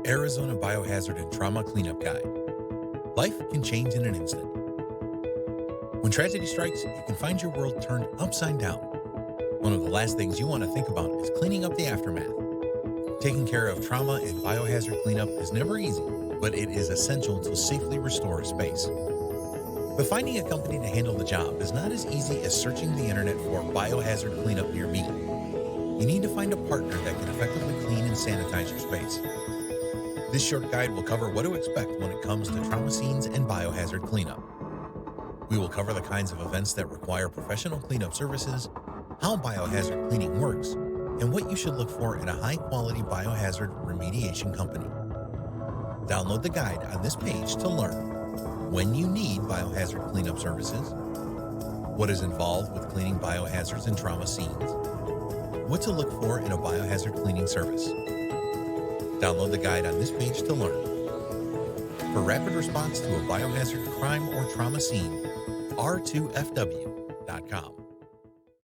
Arizona Biohazard and Trauma Cleanup Guide. Life can change in an instant. When tragedy strikes, you can find your world turned upside down. One of the last things you want to think about is cleaning up the aftermath. Taking care of trauma and biohazard cleanup is never easy, but it is essential to safely restore a space. But finding a company to handle the job is not as easy as searching the internet for biohazard cleanup near me. You need to find a partner that can effectively clean and sanitize your space. This short guide will cover what to expect when it comes to trauma scenes and biohazard cleanup. We will cover the kinds of events that require professional cleanup services, how biohazard cleaning works, and what you should look for in a high-quality biohazard remediation company. Download the guide on this page to learn when you need biohazard cleanup services, what is involved with cleaning biohazards and trauma scenes, what to look for in a biohazard cleaning service. Download the guide on this page to learn. For rapid response to a biohazard crime or trauma scene, r2fw.com.